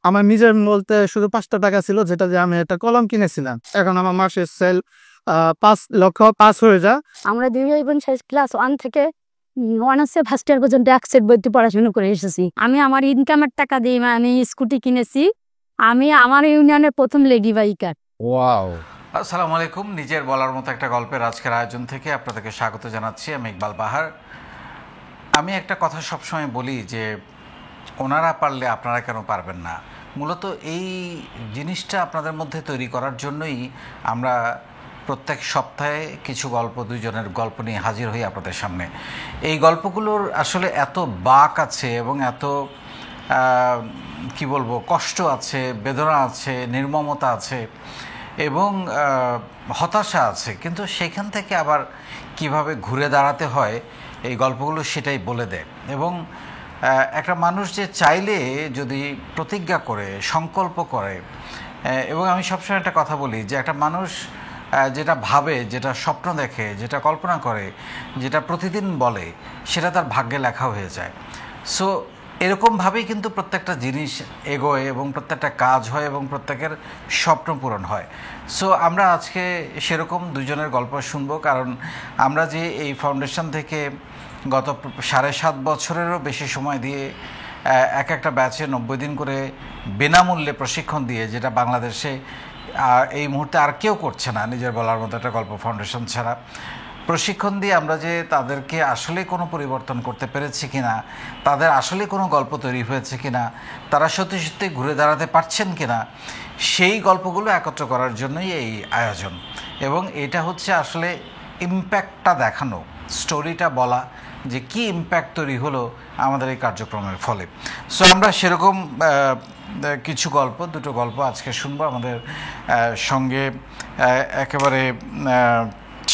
আমার নিজের বলতে শুধু ৫টা টাকা ছিল, যেটা দিয়ে আমি একটা কলম কিনেছিলাম। এখন আমার মাসের সেল ৫ লক্ষ ৫ হয়ে যায়। আমরা দুই ভাই বোন ক্লাস 1 থেকে অনার্সে ফার্স্ট ইয়ার পর্যন্ত একসেট বইতে পড়াশোনা করে এসেছি। আমি আমার ইনকামের টাকা দিয়ে আমি স্কুটি কিনেছি। আমি আমার ইউনিয়নের প্রথম লেডি বাইকার। ওয়াও। আসসালামু আলাইকুম। নিজের বলার মতো একটা গল্পের আজকের আয়োজন থেকে আপনাদেরকে স্বাগত জানাচ্ছি। আমি ইকবাল বাহার। আমি একটা কথা সবসময় বলি যে ওনারা পারলে আপনারা কেন পারবেন না। মূলত এই জিনিসটা আপনাদের মধ্যে তৈরি করার জন্যই আমরা প্রত্যেক সপ্তাহে কিছু গল্প, দুইজনের গল্প নিয়ে হাজির হই আপনাদের সামনে। এই গল্পগুলোর আসলে এত বাঁক আছে এবং এত কি বলবো, কষ্ট আছে, বেদনা আছে, নির্মমতা আছে এবং হতাশা আছে, কিন্তু সেখান থেকে আবার কিভাবে ঘুরে দাঁড়াতে হয় এই গল্পগুলো সেটাই বলে দেয়। এবং একটা মানুষ যে চাইলে যদি প্রতিজ্ঞা করে, সংকল্প করে, এবং আমি সবসময় একটা কথা বলি যে একটা মানুষ যেটা ভাবে, যেটা স্বপ্ন দেখে, যেটা কল্পনা করে, যেটা প্রতিদিন বলে, সেটা তার ভাগ্যে লেখা হয়ে যায়। সো এরকমভাবেই কিন্তু প্রত্যেকটা জিনিস এগোয় এবং প্রত্যেকটা কাজ হয় এবং প্রত্যেকের স্বপ্ন পূরণ হয়। সো আমরা আজকে সেরকম দুজনের গল্প শুনবো, কারণ আমরা যে এই ফাউন্ডেশন থেকে গত 7.5 বছরেরও বেশি সময় দিয়ে একটা ব্যাচে 90 দিন করে বিনামূল্যে প্রশিক্ষণ দিয়ে, যেটা বাংলাদেশে এই মুহূর্তে আর কেউ করছে না নিজের বলার মতো একটা গল্প ফাউন্ডেশন ছাড়া, প্রশিক্ষণ দিয়ে আমরা যে তাদেরকে আসলে কোনো পরিবর্তন করতে পেরেছি কিনা, তাদের আসলে কোনো গল্প তৈরি হয়েছে কিনা, তারা সত্যি সত্যি ঘুরে দাঁড়াতে পারছেন কিনা, সেই গল্পগুলো একত্র করার জন্যই এই আয়োজন। এবং এটা হচ্ছে আসলে ইম্প্যাক্টটা দেখানো, স্টোরিটা বলা, যে কি ইম্প্যাক্ট তৈরি হলো আমাদের এই কার্যক্রমের ফলে। সো আমরা সেরকম কিছু গল্প, দুটো গল্প আজকে শুনবো। আমাদের সঙ্গে একেবারে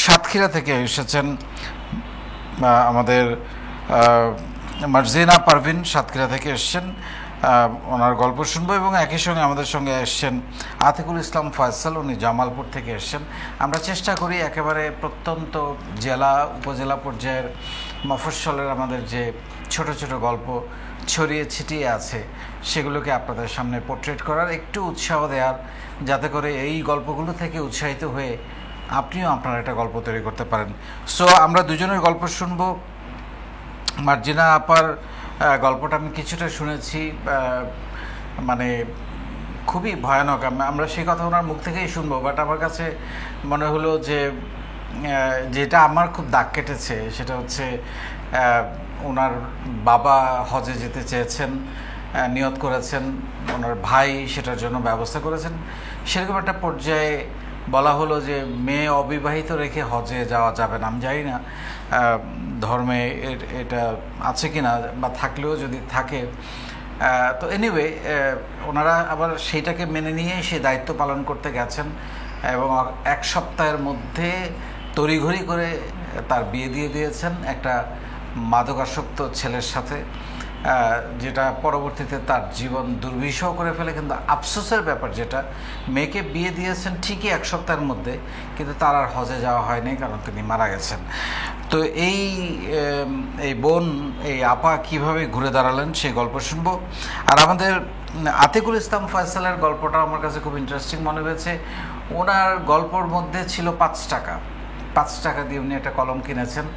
সাতক্ষীরা থেকে এসেছেন আমাদের মার্জিনা পারভিন, সাতক্ষীরা থেকে এসছেন, ওনার গল্প শুনবো। এবং একই সঙ্গে আমাদের সঙ্গে এসছেন আতিকুল ইসলাম ফয়সাল, উনি জামালপুর থেকে এসছেন। আমরা চেষ্টা করি একেবারে প্রত্যন্ত জেলা, উপজেলা পর্যায়ের, মফস্বলের আমাদের যে ছোট ছোট গল্প ছড়িয়ে ছিটিয়ে আছে সেগুলোকে আপনাদের সামনে পোর্ট্রেট করার, একটু উৎসাহ দেওয়ার, যাতে করে এই গল্পগুলো থেকে উৎসাহিত হয়ে আপনিও আপনার একটা গল্প তৈরি করতে পারেন। সো আমরা দুজনের গল্প শুনবো। মার্জিনা আপার গল্পটা আমি কিছুটা শুনেছি, মানে খুবই ভয়ানক। আমরা সেই কথা ওনার মুখ থেকেই শুনবো, বাট আমার কাছে মনে হলো যে যেটা আমার খুব দাগ কেটেছে সেটা হচ্ছে ওনার বাবা হজে যেতে চেয়েছেন, নিয়ত করেছেন, ওনার ভাই সেটার জন্য ব্যবস্থা করেছেন। সেরকম একটা পর্যায়ে বলা হলো যে মেয়ে অবিবাহিত রেখে হজে যাওয়া যাবে না। আমি জানি না ধর্মে এটা আছে কি না, বা থাকলেও যদি থাকে। তো এনিওয়ে ওনারা আবার সেইটাকে মেনে নিয়ে সেই দায়িত্ব পালন করতে গেছেন এবং 1 সপ্তাহের মধ্যে তড়িঘড়ি করে তার বিয়ে দিয়ে দিয়েছেন একটা মাদকাসক্ত ছেলের সাথে, যেটা পরবর্তীতে তার জীবন দুর্বিষহ করে ফেলে। কিন্তু আফসোসের ব্যাপার যেটা, মেয়েকে বিয়ে দিয়েছেন ঠিকই 1 সপ্তাহের মধ্যে, কিন্তু তার আর হজে যাওয়া হয়নি, কারণ তিনি মারা গেছেন। তো এই বোন, এই আপা কিভাবে ঘুরে দাঁড়ালেন সেই গল্প শুনবো। আর আমাদের আতিকুল ইসলাম ফয়সালের গল্পটা আমার কাছে খুব ইন্টারেস্টিং মনে হয়েছে। ওনার গল্পর মধ্যে ছিল 5 টাকা। 5 টাকা দিয়ে উনি একটা কলম কিনেছেন।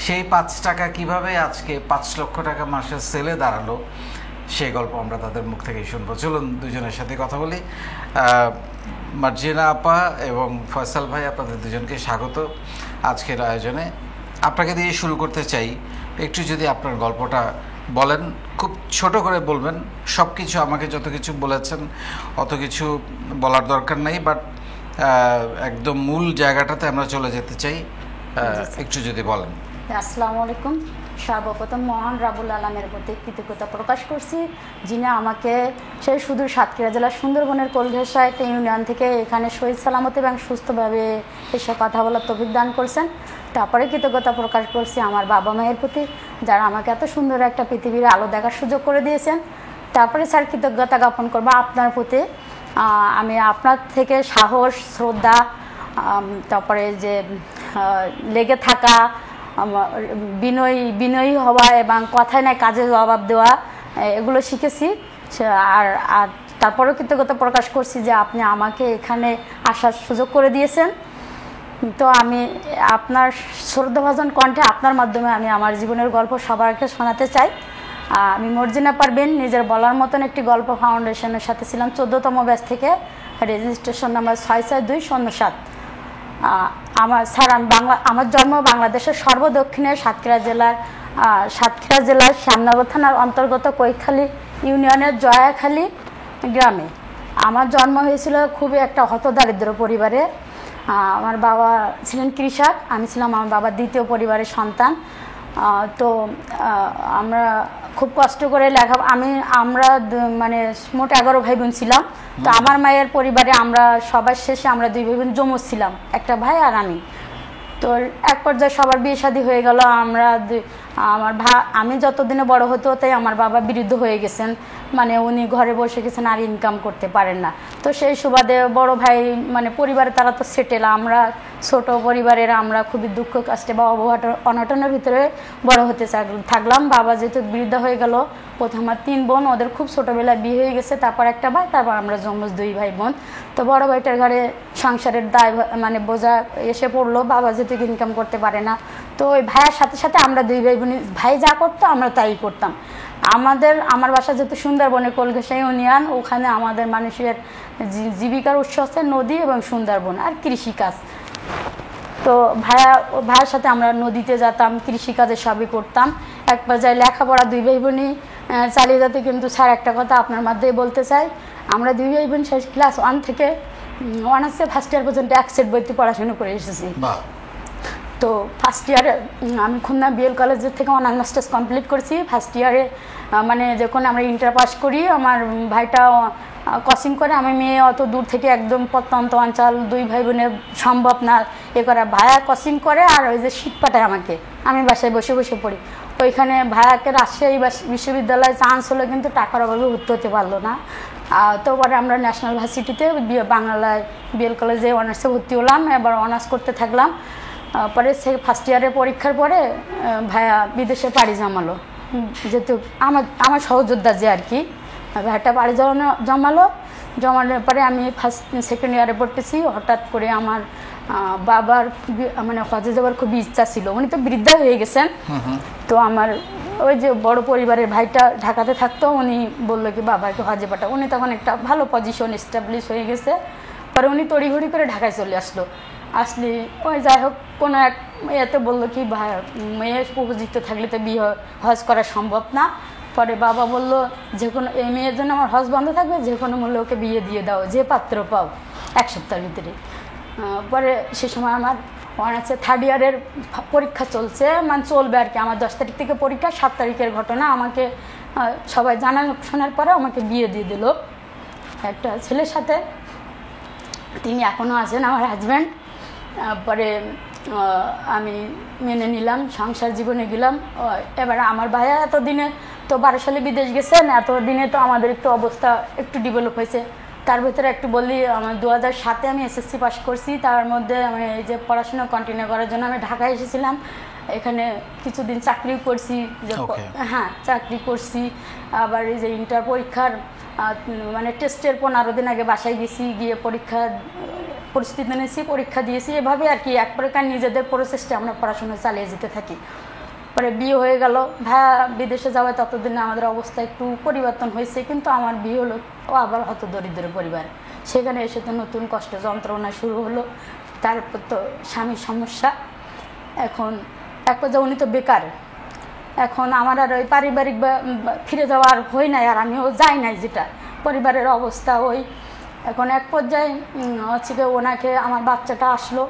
সেই 5 টাকা কিভাবে আজকে 5 লক্ষ টাকা মাসের সেলে দাঁড়ালো, সেই গল্প আমরা তাদের মুখ থেকেই শুনবো। চলুন দুজনের সাথে কথা বলি। মার্জিনা আপা এবং ফয়সাল ভাই, আপনাদের দুজনকে স্বাগত আজকের আয়োজনে। আপনাকে দিয়ে শুরু করতে চাই। একটু যদি আপনার গল্পটা বলেন, খুব ছোট করে বলবেন। সব কিছু আমাকে যত কিছু বলেছেন অত কিছু বলার দরকার নেই, বাট একদম মূল জায়গাটাতে আমরা চলে যেতে চাই। একটু যদি বলেন। আসসালামু আলাইকুম। সর্বপ্রথম মহান রাবুল আলমের প্রতি কৃতজ্ঞতা প্রকাশ করছি, যিনি আমাকে সেই সুদূর সাতক্ষীরা জেলার সুন্দরবনের কোলঘেঁষা একটা ইউনিয়ন থেকে এখানে শহীদ সালামত এবং সুস্থভাবে এসে কথা বলার তৌফিক দান করছেন। তারপরে কৃতজ্ঞতা প্রকাশ করছি আমার বাবা মায়ের প্রতি, যারা আমাকে এত সুন্দর একটা পৃথিবীর আলো দেখার সুযোগ করে দিয়েছেন। তারপরে স্যার কৃতজ্ঞতা জ্ঞাপন করবো আপনার প্রতি। আমি আপনার থেকে সাহস, শ্রদ্ধা, তারপরে যে লেগে থাকা, বিনয়ী হওয়া এবং কথায় না কাজে জবাব দেওয়া, এগুলো শিখেছি। আর আর তারপরেও কৃতজ্ঞতা প্রকাশ করছি যে আপনি আমাকে এখানে আসার সুযোগ করে দিয়েছেন। তো আমি আপনার শ্রদ্ধাভাজন কণ্ঠে আপনার মাধ্যমে আমি আমার জীবনের গল্প সবাইকে শোনাতে চাই। আমি মর্জিনা পারভিন, নিজের বলার মতন একটি গল্প ফাউন্ডেশনের সাথে ছিলাম 14তম ব্যাচ থেকে, রেজিস্ট্রেশন নাম্বার 66207। আমার জন্ম বাংলাদেশের সর্বদক্ষিণে সাতক্ষীরা জেলার শ্যামনগর থানার অন্তর্গত কৈখালী ইউনিয়নের জয়াখালী গ্রামে। আমার জন্ম হয়েছিল খুবই একটা হতদারিদ্র পরিবারে। আমার বাবা ছিলেন কৃষক, আমি ছিলাম আমার বাবার দ্বিতীয় পরিবারের সন্তান। তো আমরা খুব কষ্ট করে আমরা মানে মোট 11 ভাই বোন ছিলাম। তো আমার মায়ের পরিবারে আমরা সবার শেষে আমরা 2 ভাই বোন যমজ ছিলাম, একটা ভাই আর আমি। তো এক পর্যায়ে সবার বিয়ে শাদী হয়ে গেল। আমি যতদিনে বড় হতে হতে আমার বাবা বৃদ্ধ হয়ে গেছেন, মানে উনি ঘরে বসে গেছেন আর ইনকাম করতে পারেন না। তো সেই সুবাদে বড় ভাই মানে পরিবারে তারা তো সেটেল, আমরা ছোট পরিবারের আমরা খুবই দুঃখ কষ্টে বা অনটনের ভিতরে বড় হতে থাকলাম। বাবা যেহেতু বৃদ্ধ হয়ে গেল, প্রথম আমার 3 বোন, ওদের খুব ছোটোবেলায় বিয়ে হয়ে গেছে, তারপর একটা ভাই, তারপর আমরা যমজ 2 ভাই বোন। তো বড় ভাইটার ঘরে সংসারের দায় মানে বোঝা এসে পড়লো, বাবা যেহেতু ইনকাম করতে পারে না। তো ওই ভাইয়ের সাথে সাথে আমরা 2 ভাই বোন, ভাই যা করতো আমরা তাই করতাম। আমার বাসা যেহেতু সুন্দরবনের কোলঘেঁষা ইউনিয়ন, ওখানে আমাদের মানুষের জীবিকার উৎস হচ্ছে নদী এবং সুন্দরবন আর কৃষিকাজ। তো ভাইয়ের সাথে আমরা নদীতে যেতাম, কৃষিকাজে সবই করতাম। এক পর্যায়ে লেখাপড়া 2 ভাই বোনই চালিয়ে যেতে, কিন্তু স্যার একটা কথা আপনার মাধ্যমে বলতে চাই, আমরা 2 ভাই বোন শেষ ক্লাস 1 থেকে অনার্সে ফার্স্ট ইয়ার পর্যন্ত একসেট বইতে পড়াশোনা করে এসেছি। তো ফার্স্ট ইয়ারে আমি খুলনা বিএল কলেজের থেকে অনার্স মাস্টার্স কমপ্লিট করেছি। ফার্স্ট ইয়ারে মানে যখন আমরা ইন্টার পাস করি, আমার ভাইটা কোচিং করে, আমি মেয়ে অত দূর থেকে একদম প্রত্যন্ত অঞ্চল, 2 ভাই বোনের সম্ভব না এ করা। ভাইয়া কোচিং করে আর ওই যে শীত পাঠায় আমাকে, আমি বাসায় বসে বসে পড়ি। ওইখানে ভাইয়াকে রাজশাহী বিশ্ববিদ্যালয়ে চান্স হলো, কিন্তু টাকার অভাবে ভর্তি হতে পারলো না। তো পরে আমরা ন্যাশনাল ভার্সিটিতে বাংলায় বিএল কলেজে অনার্সে ভর্তি হলাম, এবার অনার্স করতে থাকলাম। পরে ফার্স্ট ইয়ারের পরীক্ষার পরে ভাইয়া বিদেশে পাড়ি জমালো, যেহেতু আমার সহযোদ্ধা যে আর কি, ভাইয়াটা পাড়ি জমানোর পরে আমি সেকেন্ড ইয়ারে পড়তেছি। হঠাৎ করে আমার বাবার মানে হজে যাওয়ার খুবই ইচ্ছা ছিল, উনি তো বৃদ্ধা হয়ে গেছেন। তো আমার ওই যে বড় পরিবারের ভাইটা ঢাকাতে থাকতো, উনি বললো কি বাবাকে হজে পাঠাও। উনি তখন একটা ভালো পজিশন এস্টাবলিশ হয়ে গেছে, পরে উনি তড়িঘড়ি করে ঢাকায় চলে আসলে ওই যাই হোক কোনো এক এতে বললো কি ভাই মেয়ে উপযুক্ত থাকলে তো বিয়ে হজ করা সম্ভব না। পরে বাবা বলল যে কোনো এই মেয়ের জন্য আমার হজ বন্ধ থাকবে, যে কোনো মূল্যে ওকে বিয়ে দিয়ে দাও, যে পাত্র পাও 1 সপ্তাহের ভিতরে। পরে সে সময় আমার অনার্সে 3rd ইয়ারের পরীক্ষা চলছে, মানে চলবে আর কি। আমার 10 তারিখ থেকে পরীক্ষা, 7 তারিখের ঘটনা। আমাকে সবাই শোনার পরে আমাকে বিয়ে দিয়ে দিল একটা ছেলের সাথে, তিনি এখনও আছেন আমার হাজব্যান্ড। পরে আমি মেনে নিলাম, সংসার জীবনে গেলাম। এবার আমার ভাইয়া এতদিনে তো 12 সালে বিদেশ গেছেন, এতদিনে তো আমাদের একটু অবস্থা একটু ডেভেলপ হয়েছে। তার ভিতরে একটু বলি, আমার 2007-এ আমি এসএসসি পাস করছি। তার মধ্যে আমি এই যে পড়াশোনা কন্টিনিউ করার জন্য আমি ঢাকায় এসেছিলাম। এখানে কিছুদিন চাকরি করছি, হ্যাঁ চাকরি করছি। আবার এই যে ইন্টার পরীক্ষার মানে টেস্টের 15 দিন আগে বাসায় গেছি, গিয়ে পরিস্থিতি নিয়েছি, পরীক্ষা দিয়েছি। এভাবে আর কি এক প্রকার নিজেদের প্রচেষ্টা আমরা পড়াশোনা চালিয়ে যেতে থাকি। পরে বিয়ে হয়ে গেল। ভাইয়া বিদেশে যাওয়ায় ততদিনে আমাদের অবস্থা একটু পরিবর্তন হয়েছে, কিন্তু আমার বিয়ে হলো আবার হত দরিদ্র পরিবার। সেখানে এসে তো নতুন কষ্ট যন্ত্রণা শুরু হলো। তারপর তো স্বামীর সমস্যা। এখন এক পর্যায়ে উনি তো বেকার, এখন আমার আর ওই পারিবারিক ফিরে যাওয়ার হয় নাই, আর আমিও যাই নাই, যেটা পরিবারের অবস্থা ওই। এখন এক পর্যায়ে হচ্ছে কি ওনাকে আমার বাচ্চাটা আসলো,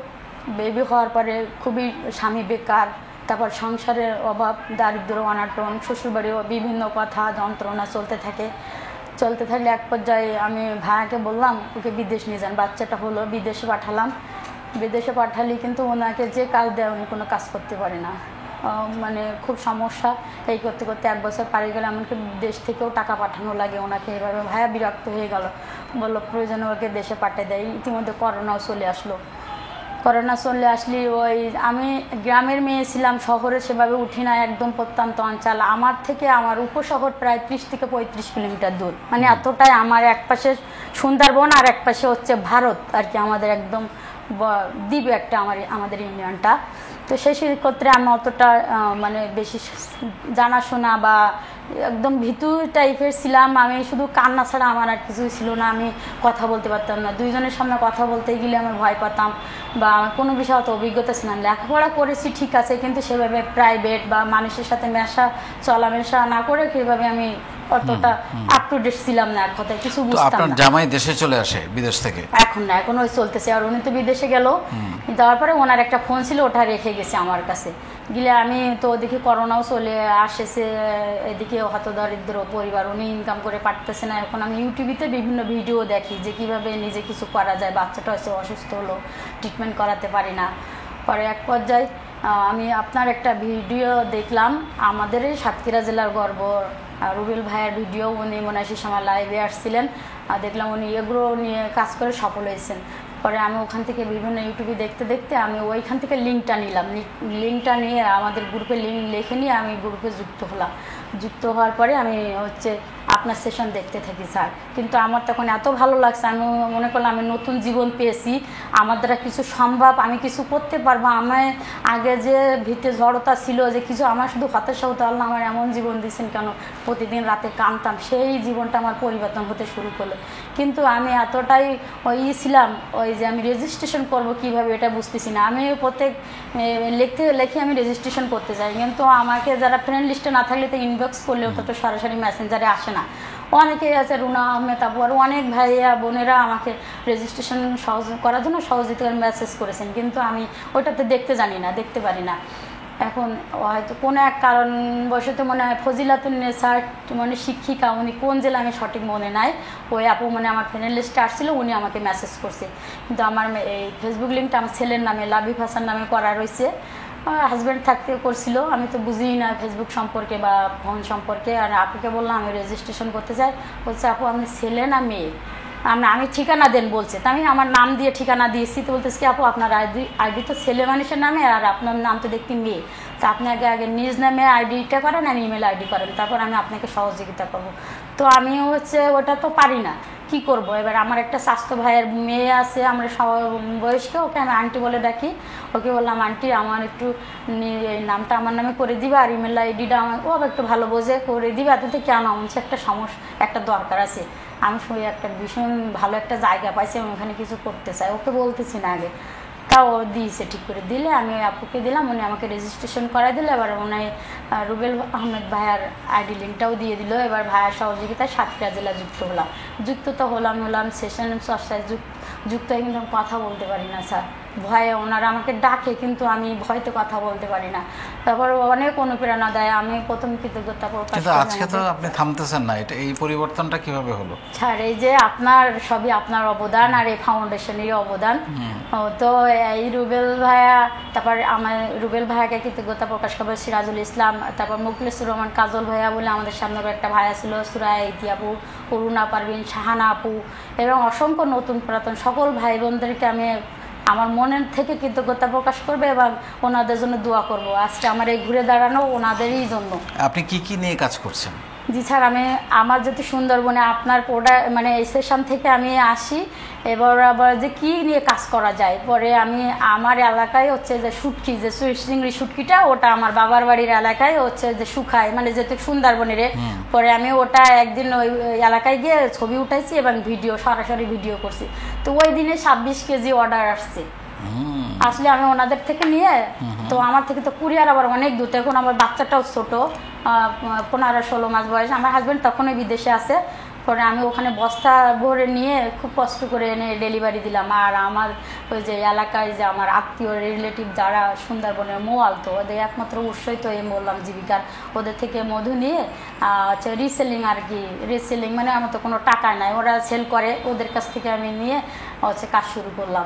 বেবি হওয়ার পরে খুবই স্বামী বেকার, তারপর সংসারের অভাব, দারিদ্র, অনাটন, শ্বশুরবাড়িও বিভিন্ন কথা যন্ত্রণা চলতে থাকলে এক পর্যায়ে আমি ভাইয়াকে বললাম ওকে বিদেশ নিয়ে যান। বাচ্চাটা হলো, বিদেশে পাঠালি, কিন্তু ওনাকে যে কাজ দেয় উনি কোনো কাজ করতে পারে না, মানে খুব সমস্যা। এই করতে করতে 1 বছর পাড়ি গেলে এমনকি দেশ থেকেও টাকা পাঠানো লাগে ওনাকে। এভাবে ভাইয়া বিরক্ত হয়ে গেল, বললো প্রয়োজনে ওকে দেশে পাঠিয়ে দেয়। ইতিমধ্যে করোনাও চলে আসলো। করোনা চলে আসলে ওই আমি গ্রামের মেয়ে ছিলাম, শহরে সেভাবে উঠি না, একদম প্রত্যন্ত অঞ্চল। আমার থেকে আমার উপশহর প্রায় 30 থেকে 35 কিলোমিটার দূর, মানে এতটাই। আমার এক পাশে সুন্দরবন আর এক পাশে হচ্ছে ভারত আর কি, আমাদের একদম দ্বীপ একটা আমাদের ইউনিয়নটা। তো সেই ক্ষেত্রে আমি অতটা মানে বেশি জানাশোনা বা একদম ভীতু টাইপের ছিলাম। আমি শুধু কান্না ছাড়া আমার আর কিছুই ছিল না। আমি কথা বলতে পারতাম না, দুইজনের সামনে কথা বলতে গেলে আমি ভয় পেতাম, বা আমার কোনো বিষয়ে অত অভিজ্ঞতা ছিল না। লেখাপড়া করেছি ঠিক আছে, কিন্তু সেভাবে প্রাইভেট বা মানুষের সাথে চলামেশা না করে সেভাবে আমি অতটা আপ টু ডেট ছিলাম না, এক কথায় কিছু বুঝতাম আপনার না। জামাই দেশে চলে আসে বিদেশ থেকে? এখন না, এখন ওই চলতেছে। আর উনি তো বিদেশে গেল, যাওয়ার পরে ওনার একটা ফোন ছিল, ওটা রেখে গেছে আমার কাছে। গেলে আমি তো ওদিকে করোনাও চলে আসেছে, এদিকে হত দরিদ্র পরিবার, উনি ইনকাম করে পারতেছে না। এখন আমি ইউটিউবেতে বিভিন্ন ভিডিও দেখি যে কিভাবে নিজে কিছু করা যায়। বাচ্চাটা হচ্ছে অসুস্থ হলো, ট্রিটমেন্ট করাতে পারি না। পরে এক পর্যায়ে আমি আপনার একটা ভিডিও দেখলাম, আমাদের এই সাতক্ষীরা জেলার গর্ব রুবেল ভাইয়ের ভিডিও। উনি মনাশির সময় লাইভে আসছিলেন, দেখলাম উনি এগুলো নিয়ে কাজ করে সফল হয়েছেন। পরে আমি ওখান থেকে বিভিন্ন ইউটিউবে দেখতে দেখতে আমি ওইখান থেকে লিঙ্কটা নিলাম। লিঙ্কটা নিয়ে আমাদের গ্রুপে লিঙ্ক লিখে নিয়ে আমি গ্রুপে যুক্ত হলাম। যুক্ত হওয়ার পরে আমি হচ্ছে আপনার সেশন দেখতে থাকি স্যার। কিন্তু আমার তখন এত ভালো লাগছে, আমি মনে করলাম আমি নতুন জীবন পেয়েছি, আমার দ্বারা কিছু সম্ভব, আমি কিছু করতে পারবো। আমার আগে যে ভিতে জড়তা ছিল, যে কিছু, আমার শুধু হতাশা হতে পারলো, আমার এমন জীবন দিচ্ছেন কেন, প্রতিদিন রাতে কাঁদতাম, সেই জীবনটা আমার পরিবর্তন হতে শুরু করলো। কিন্তু আমি এতটাই ছিলাম ওই যে আমি রেজিস্ট্রেশন করব কিভাবে এটা বুঝতেছি না। আমি প্রত্যেক লেখে আমি রেজিস্ট্রেশন করতে চাই, কিন্তু আমাকে যারা ফ্রেন্ড লিস্টে না থাকলে তো ইনবক্স করলে, ওটা তো সরাসরি মেসেঞ্জারে আসে না। অনেকেই আছে, রুনা আহমেদ আপু, আর অনেক ভাইয়া বোনেরা আমাকে রেজিস্ট্রেশন সহজ করার জন্য সহযোগিতার মেসেজ করেছেন, কিন্তু আমি ওটাতে দেখতে জানি না, দেখতে পারি না। এখন হয়তো কোনো এক কারণবশত মনে হয় ফজিলাতুন্নেসা মানে শিক্ষিকা, উনি কোন জেলা আমি সঠিক মনে নাই, ওই আপু মানে আমার ফ্রেন্ড লিস্টে আসছিল, উনি আমাকে মেসেজ করছে। কিন্তু আমার এই ফেসবুক লিঙ্কটা আমার ছেলের নামে, লাবিব হাসান নামে করা রয়েছে। হাজব্যান্ড থাকতে করছিল, আমি তো বুঝিই না ফেসবুক সম্পর্কে বা ফোন সম্পর্কে। আর আপুকে বললাম আমি রেজিস্ট্রেশন করতে চাই, বলছে আপু আপনি ছেলে না মেয়ে? আমি ঠিকানা দেন বলছে, তা আমি আমার নাম দিয়ে ঠিকানা দিয়েছি। তো বলতেছি কি আপু আপনার আইডি তো ছেলে মানুষের নামে, আর আপনার নাম তো দেখতে মেয়ে, তো আপনি আগে নিজ নামে আইডিটা করেন আর ইমেল আইডি করেন, তারপর আমি আপনাকে সহযোগিতা করব। তো আমি হচ্ছে ওটা তো পারি না, কি করব। এবার আমার একটা স্বাস্থ্য ভাইয়ের মেয়ে আছে, আমরা বয়স্ক, ওকে আমি আন্টি বলে ডাকি। ওকে বললাম আন্টি আমার একটু এই নামটা আমার নামে করে দিবা, আর ইমেল আইডিটা আমার, ও একটু ভালো বোঝে, করে দিবা। এততে কেন, আমার একটা সমস্যা, একটা দরকার আছে, আমি শুয়ে একটা ভীষণ ভালো একটা জায়গা পাইছি, আমি ওখানে কিছু করতে চাই। ওকে বলতেছি না আগে, তাও দিয়েছে, ঠিক করে দিলে। আমি ওই আপুকে দিলাম, উনি আমাকে রেজিস্ট্রেশন করাই দিলে। এবার উনি রুবেল আহমেদ ভাইয়ার আইডি লিঙ্কটাও দিয়ে দিল। এবার ভাইয়ার সহযোগিতায় সাতক্ষীরা জেলা যুক্ত তো হলাম সেশন চর্চায় যুক্ত হয়ে, কিন্তু আমি কথা বলতে পারি না স্যার, ভয়ে। ওনারা আমাকে ডাকে, কিন্তু আমি ভয়তে কথা বলতে পারি না। তারপর অনেক অনুপ্রেরণা দেয়। আমি প্রথম কৃতজ্ঞতা প্রকাশ কিন্তু আজকে তো আপনি থামতেছেন না, এটা এই পরিবর্তনটা কিভাবে হলো? স্যার এই যে আপনার সবই আপনার অবদান, আর এই ফাউন্ডেশনেরই অবদান। তো এই রুবেল ভাইয়া, তারপর আমার রুবেল ভাইয়াকে কৃতজ্ঞতা প্রকাশ করবে সিরাজুল ইসলাম, তারপর মুখলেসুর রহমান কাজল ভাইয়া বলে আমাদের সামনে একটা ভাইয়া ছিল, সুরায়া ইতি আপু, অরুণা পারভিন, শাহানা আপু, এবং অসংখ্য নতুন পুরাতন সকল ভাই বোনদেরকে আমি আমার মনের থেকে কৃতজ্ঞতা প্রকাশ করবে এবং ওনাদের জন্য দোয়া করব। আজকে আমার এই ঘুরে দাঁড়ানো ওনাদেরই জন্য। আপনি কি নিয়ে কাজ করছেন? জি স্যার, আমার যদি সুন্দরবনে আপনার মানে এই সেশন থেকে আমি আসি, এবার আবার যে কী নিয়ে কাজ করা যায়, পরে আমি আমার এলাকায় হচ্ছে যে শুটকি, যে চিংড়ি শুটকিটা, ওটা আমার বাবার বাড়ির এলাকায় হচ্ছে যে শুকায়, মানে যেহেতু সুন্দরবনের, পরে আমি ওটা একদিন ওই এলাকায় গিয়ে ছবি উঠাইছি এবং সরাসরি ভিডিও করছি। তো ওই দিনে 26 কেজি অর্ডার আসছে। আসলে আমি ওনাদের থেকে নিয়ে, তো আমার থেকে তো কুরিয়ার আবার অনেক দূর, এখন আমার বাচ্চাটাও ছোট, 15-16 মাস বয়স। আমার হাজব্যান্ড তখনই বিদেশে আছে। পরে আমি ওখানে বস্তা ভরে নিয়ে খুব কষ্ট করে এনে ডেলিভারি দিলাম। আর আমার ওই যে এলাকায় যে আমার আত্মীয় রিলেটিভ যারা সুন্দরবনের মোয়াল, তো ওদের একমাত্র উৎসই তো এই বললাম জীবিকার, ওদের থেকে মধু নিয়ে হচ্ছে রিসেলিং আর কি। রিসেলিং মানে আমার তো কোনো টাকা নাই, ওরা সেল করে, ওদের কাছ থেকে আমি নিয়ে হচ্ছে কাজ শুরু করলাম,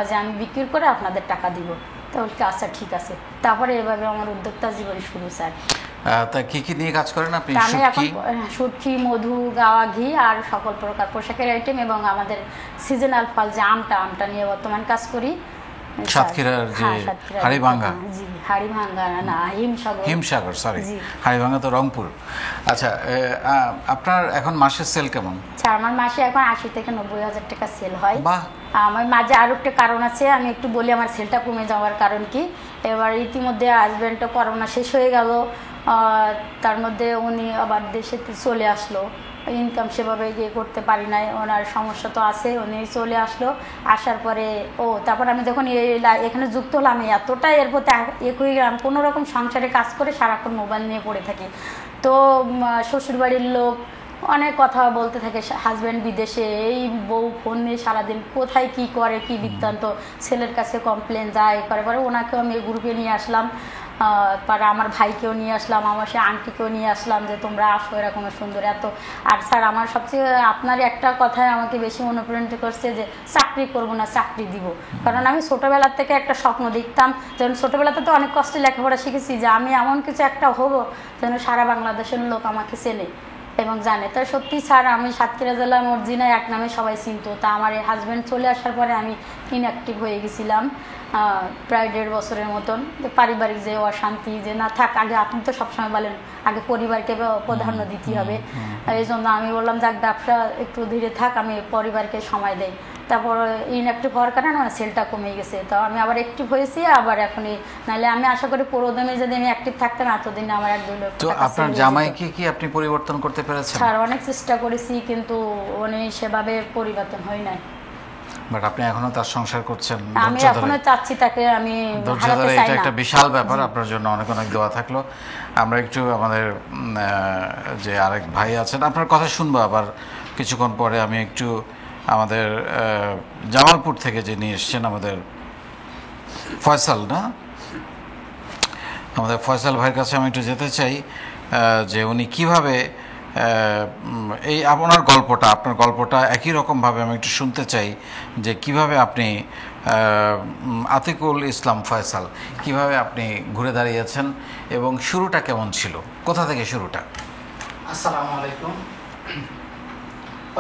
যে আমি বিক্রি করে আপনাদের টাকা দিব। তো বলছি আচ্ছা ঠিক আছে। তারপরে এভাবে আমার উদ্যোক্তা জীবন শুরু স্যার। তা কি নিয়ে কাজ করেন আপনি? আমি এখন শুটকি, মধু, গাওয়া ঘি আর সকল প্রকার পোশাকের আইটেম, এবং আমাদের সিজনাল ফল যে আমটা নিয়ে বর্তমান কাজ করি। সাতক্ষীরার যে হ্যাঁ, সাতক্ষীরার হাড়িভাঙ্গা। জি, হাড়িভাঙ্গা না, হিমসাগর। হিমসাগর, সরি, জি। হাড়িভাঙ্গা তো রংপুর। আচ্ছা, আপনার এখন মাসের সেল কেমন? আচ্ছা, আমার মাসে এখন 80 থেকে 90,000 টাকা সেল হয়। বাহ। আমার মাঝে আরও একটা কারণ আছে, আমি একটু বলি আমার সেলটা কমে যাওয়ার কারণ কি। এবার ইতিমধ্যে হাজব্যান্ডটা করোনা শেষ হয়ে গেল, তার মধ্যে উনি আবার দেশে চলে আসলো, ইনকাম সেভাবে গিয়ে করতে পারি নাই, ওনার সমস্যা তো আছে, উনি চলে আসলো। আসার পরে তারপর আমি যখন এখানে যুক্ত হলাম, আমি এতটাই এর প্রতি হয়ে গেলাম, কোনো রকম সংসারে কাজ করে সারাক্ষণ মোবাইল নিয়ে পড়ে থাকি। তো শ্বশুরবাড়ির লোক অনেক কথা বলতে থাকে, হাজব্যান্ড বিদেশে, এই বউ ফোন নিয়ে সারাদিন কোথায় কি করে, কি বৃত্তান্ত, ছেলের কাছে কমপ্লেন যায় করে। পরে ওনাকেও আমি গ্রুপে নিয়ে আসলাম, পরে আমার ভাইকেও নিয়ে আসলাম, আমার সে আন্টিকেও নিয়ে আসলাম যে তোমরা আসো, এরকম সুন্দর এত। আর স্যার, আমার সবচেয়ে আপনার একটা কথায় আমাকে বেশি অনুপ্রাণিত করছে যে চাকরি করব না, চাকরি দিব। কারণ আমি ছোটোবেলার থেকে একটা স্বপ্ন দেখতাম, যেমন ছোটোবেলাতে তো অনেক কষ্টে লেখাপড়া শিখেছি, যে আমি এমন কিছু একটা হব যেন সারা বাংলাদেশের লোক আমাকে চেনে এবং জানে। তাই সত্যি স্যার, আমি সাতক্ষীরা জেলা মর্জিনায় এক নামে সবাই চিনতো। তা আমার এই হাজব্যান্ড চলে আসার পরে আমি ইনঅ্যাক্টিভ হয়ে গেছিলাম প্রায় 1.5 বছরের মতন। যে পারিবারিক যে অশান্তি, যে না থাক, আগে আপনি তো সবসময় বলেন আগে পরিবারকে প্রাধান্য দিতে হবে, এই জন্য আমি বললাম যাক ব্যবসা একটু ধীরে থাক, আমি পরিবারকে সময় দেই। তারপর ইনঅ্যাক্টিভ হওয়ার কারণে আমার সেলটা কমে গেছে, তো আমি আবার অ্যাক্টিভ হয়েছি আবার এখনই। নাহলে আমি আশা করি পুরোদমে যদি আমি অ্যাক্টিভ থাকতাম এতদিনে আমার 1-2 লক্ষ তো টাকা আপনার sale হয়ে জামাইকে যেত। কি আপনি পরিবর্তন করতে পেরেছেন? স্যার, অনেক চেষ্টা করেছি কিন্তু উনি সেভাবে পরিবর্তন হয় নাই। বাট আপনি এখনো তার সংসার করছেন, আমি ধৈর্য এখনো ধরে। চাচ্ছি তাকে, আমি ধৈর্য হারাতে ধরে, চাই এটা না। একটা বিশাল ব্যাপার। আপনার জন্য অনেক অনেক দোয়া থাকলো। আমরা একটু আমাদের যে আরেক ভাই আছেন, আপনার কথা শুনবো আবার কিছুক্ষণ পরে। আমি একটু আমাদের জামালপুর থেকে যে নিয়ে এসছেন আমাদের ফয়সাল, না, আমাদের ফয়সাল ভাইয়ের কাছে আমি একটু যেতে চাই যে উনি কিভাবে এই আপনার গল্পটা একই রকমভাবে আমি একটু শুনতে চাই, যে কিভাবে আপনি আতিকুল ইসলাম ফয়সাল, কিভাবে আপনি ঘুরে দাঁড়িয়েছেন এবং শুরুটা কেমন ছিল, কোথা থেকে শুরুটা? আসসালামু আলাইকুম,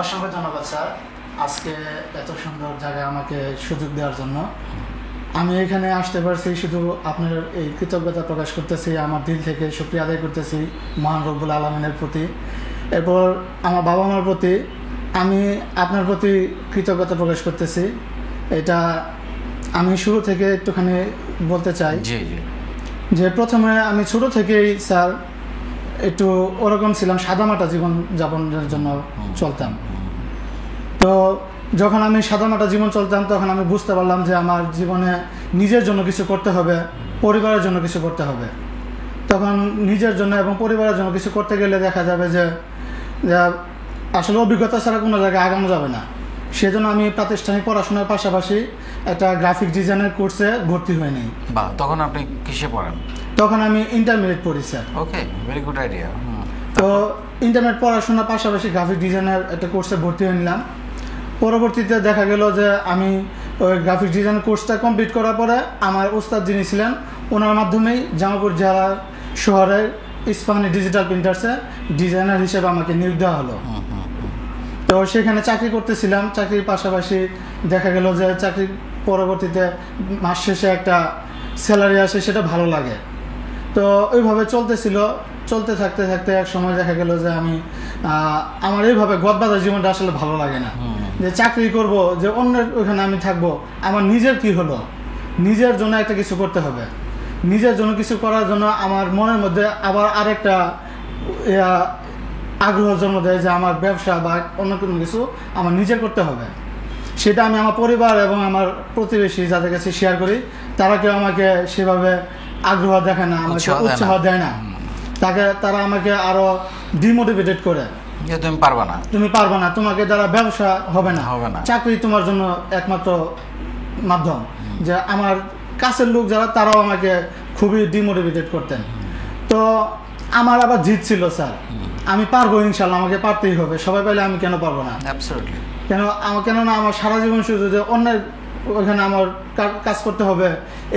অসংখ্য ধন্যবাদ স্যার আজকে এত সুন্দর জায়গায় আমাকে সুযোগ দেওয়ার জন্য। আমি এখানে আসতে পারছি শুধু আপনার এই কৃতজ্ঞতা প্রকাশ করতেছি, আমার দিল থেকে শুকরিয়া আদায় করতেছি মহান রব্বুল আলামিনের প্রতি। এরপর আমার বাবা মার প্রতি আমি আপনার প্রতি কৃতজ্ঞতা প্রকাশ করতেছি। এটা আমি শুরু থেকে একটুখানি বলতে চাই। জি জি। যে প্রথমে আমি ছোট থেকেই স্যার একটু ওরকম ছিলাম, সাদামাটা জীবন যাপনের জন্য চলতাম। তো যখন আমি সাদামাটা জীবন চলতাম তখন আমি বুঝতে পারলাম যে আমার জীবনে নিজের জন্য কিছু করতে হবে, পরিবারের জন্য কিছু করতে হবে। তখন নিজের জন্য এবং পরিবারের জন্য কিছু করতে গেলে দেখা যাবে যে আসলে অভিজ্ঞতা ছাড়া কোনো জায়গায় আগানো যাবে না। সেজন্য আমি প্রাতিষ্ঠানিক পড়াশোনার পাশাপাশি একটা গ্রাফিক ডিজাইনের কোর্সে ভর্তি হয়ে নিই। বা তখন আপনি কিসে পড়েন? তখন আমি ইন্টারমিডিয়েট পড়ি স্যার। ওকে, ভেরি গুড আইডিয়া। তো ইন্টারমিডিয়েট পড়াশোনার পাশাপাশি গ্রাফিক ডিজাইনের একটা কোর্সে ভর্তি হয়ে নিলাম। পরবর্তীতে দেখা গেল যে আমি ওই গ্রাফিক ডিজাইন কোর্সটা কমপ্লিট করার পরে আমার উস্তাদ যিনি ছিলেন ওনার মাধ্যমেই জামালপুর জেলার শহরের ইস্পাহানি ডিজিটাল প্রিন্টার্সে ডিজাইনার হিসেবে আমাকে নিয়োগ দেওয়া হলো। তো সেখানে চাকরি করতেছিলাম, চাকরির পাশাপাশি দেখা গেল যে চাকরির পরবর্তীতে মাস শেষে একটা স্যালারি আসে, সেটা ভালো লাগে। তো ওইভাবে চলতেছিল, চলতে থাকতে থাকতে এক সময় দেখা গেল যে আমি আমার এইভাবে গদবাঁধা জীবনটা আসলে ভালো লাগে না। যে চাকরি করব, যে অন্যের ওইখানে আমি থাকবো, আমার নিজের কি হলো, নিজের জন্য একটা কিছু করতে হবে। নিজের জন্য কিছু করার জন্য আমার মনের মধ্যে আবার আরেকটা আগ্রহ জন্ম দেয় যে আমার ব্যবসা বা অন্য কোনো কিছু আমার নিজের করতে হবে। সেটা আমি আমার পরিবার এবং আমার প্রতিবেশী যাদের কাছে শেয়ার করি, তারা কেউ আমাকে সেভাবে আগ্রহ দেখায় না, আমাকে উৎসাহ দেয় না। তারা আমাকে আরো ডিমোটিভেটেড করে, তুমি পারবা না, তুমি পারবা না, তোমাকে দ্বারা ব্যবসা হবে না, চাকরি তোমার জন্য একমাত্র মাধ্যম। যে আমার কাছের লোক যারা, তারাও আমাকে খুবই ডিমোটিভেটেড করতেন। তো আমার আবার জিত ছিল স্যার, আমি পারবো ইনশাল্লাহ, আমাকে পারতেই হবে, সবাই পাইলে আমি কেন পারবো না। কেননা আমার সারা জীবন শুধু যে অন্যের ওখানে আমার কাজ করতে হবে,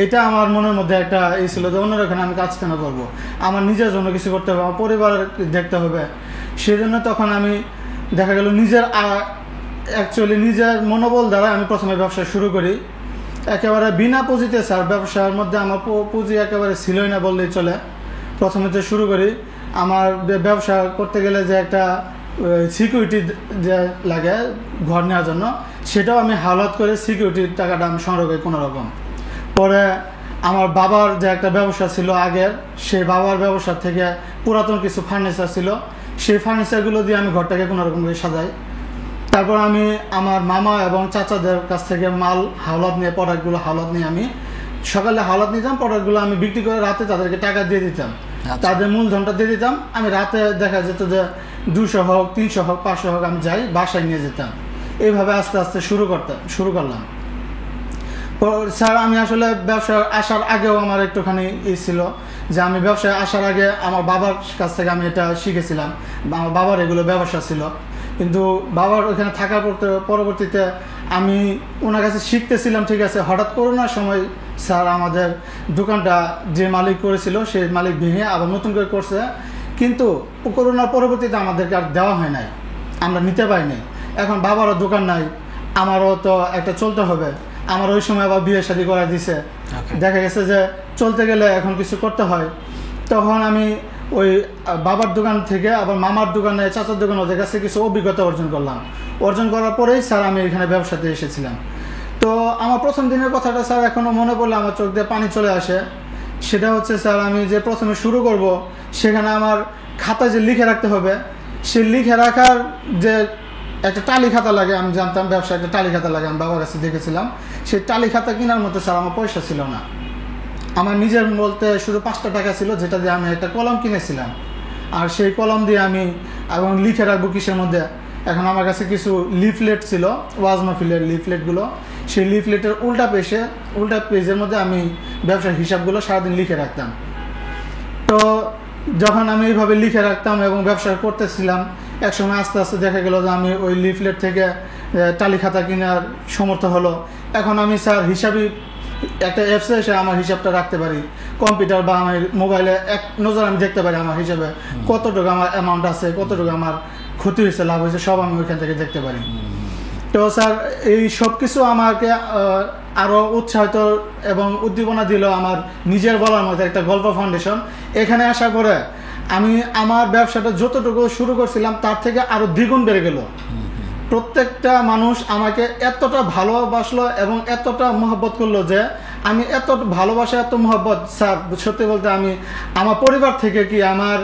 এটা আমার মনের মধ্যে একটা এই ছিল যে অন্যের ওখানে আমি কাজ কেন করবো, আমার নিজের জন্য কিছু করতে হবে, আমার পরিবার দেখতে হবে। সেজন্য তখন আমি দেখা গেল নিজের মনোবল দ্বারা আমি প্রথমে ব্যবসা শুরু করি একেবারে বিনা পুঁজিতে স্যার ব্যবসার মধ্যে আমার পুঁজি একেবারে ছিলই না বললেই চলে। প্রথমে তো শুরু করি, আমার ব্যবসা করতে গেলে যে একটা সিকিউরিটি যে লাগে ঘর নেওয়ার জন্য, সেটাও আমি হাওলাত করে সিকিউরিটির টাকাটা আমি সংগ্রহ করি কোনো রকম। পরে আমার বাবার যে একটা ব্যবসা ছিল আগের, সেই বাবার ব্যবসা থেকে পুরাতন কিছু ফার্নিচার ছিল, সেই ফার্নিচারগুলো দিয়ে আমি ঘরটাকে কোনো রকম করে সাজাই। তারপর আমি আমার মামা এবং চাচাদের কাছ থেকে মাল হাওলাত নিয়ে, প্রোডাক্টগুলো হাওলাত নিয়ে আমি সকালে হাওলাত নিতাম, প্রোডাক্টগুলো আমি বিক্রি করে রাতে তাদেরকে টাকা দিয়ে দিতাম, তাদের মূলধনটা দিয়ে দিতাম। আমি রাতে দেখা যেত যে 200 হোক, 300 হোক, 500 হোক, আমি যাই বাসায় নিয়ে যেতাম। এইভাবে আস্তে আস্তে শুরু করলাম। স্যার আমি আসলে ব্যবসায় আসার আগেও আমার একটুখানি ছিল যে আমি ব্যবসায় আসার আগে আমার বাবার কাছ থেকে আমি এটা শিখেছিলাম। আমার বাবার এগুলো ব্যবসা ছিল, কিন্তু বাবার ওখানে থাকার পরবর্তীতে আমি ওনার কাছে শিখতেছিলাম, ঠিক আছে। হঠাৎ করোনার সময় স্যার আমাদের দোকানটা যে মালিক করেছিল সেই মালিক ভেঙে আবার নতুন করে করছে, কিন্তু করোনার পরবর্তীতে আমাদেরকে আর দেওয়া হয় নাই, আমরা নিতে পারিনি। এখন বাবারও দোকান নাই, আমারও তো একটা চলতে হবে। আমার ওই সময় আবার বিয়ে শাদী করা দিছে, দেখা গেছে যে চলতে গেলে এখন কিছু করতে হয়। তখন আমি ওই বাবার দোকান থেকে আবার মামার দোকানে, চাচার দোকানে ওদের কাছে কিছু অভিজ্ঞতা অর্জন করলাম। অর্জন করার পরেই স্যার আমি এখানে ব্যবসাতে এসেছিলাম। তো আমার প্রথম দিনের কথাটা স্যার এখনও মনে পড়লে আমার চোখ দিয়ে পানি চলে আসে। সেটা হচ্ছে স্যার আমি যে প্রথমে শুরু করব, সেখানে আমার খাতায় যে লিখে রাখতে হবে, সে লিখে রাখার যে একটা টালি খাতা লাগে, আমি জানতাম ব্যবসায় একটা টালি খাতা লাগে, আমি বাবার কাছে দেখেছিলাম। সেই টালি খাতা কেনার মতো স্যার আমার পয়সা ছিল না। আমার নিজের বলতে শুধু 5টা টাকা ছিল, যেটা দিয়ে আমি একটা কলম কিনেছিলাম। আর সেই কলম দিয়ে আমি এবং লিখে রাখবো কিসের মধ্যে, এখন আমার কাছে কিছু লিফলেট ছিল, ওয়াজ মাহফিলের লিফলেটগুলো। সেই লিফলেটের উল্টা পেজের মধ্যে আমি ব্যবসার হিসাবগুলো সারাদিন লিখে রাখতাম। তো যখন আমি এইভাবে লিখে রাখতাম এবং ব্যবসা করতেছিলাম, একসময় আস্তে আস্তে দেখা গেল যে আমি ওই লিফলেট থেকে টালি খাতা কেনার সমর্থ হলো। এখন আমি স্যার হিসাবই একটা অ্যাপসে এসে আমার হিসাবটা রাখতে পারি, কম্পিউটার বা আমার মোবাইলে এক নজর আমি দেখতে পারি আমার হিসাবে কতটুকু আমার অ্যামাউন্ট আছে, কতটুকু আমার ক্ষতি হয়েছে, লাভ হয়েছে, সব আমি ওইখান থেকে দেখতে পারি। তো স্যার এই সব কিছু আমাকে আরও উৎসাহিত এবং উদ্দীপনা দিল আমার নিজের বলার মধ্যে একটা গল্প ফাউন্ডেশন। এখানে আসার পরে আমি আমার ব্যবসাটা যতটুকু শুরু করছিলাম তার থেকে আরও দ্বিগুণ বেড়ে গেল। প্রত্যেকটা মানুষ আমাকে এতটা ভালোবাসলো এবং এতটা মহব্বত করলো যে আমি এত ভালোবাসা, এত মহব্বত স্যার সত্যি বলতে আমি আমার পরিবার থেকে কি আমার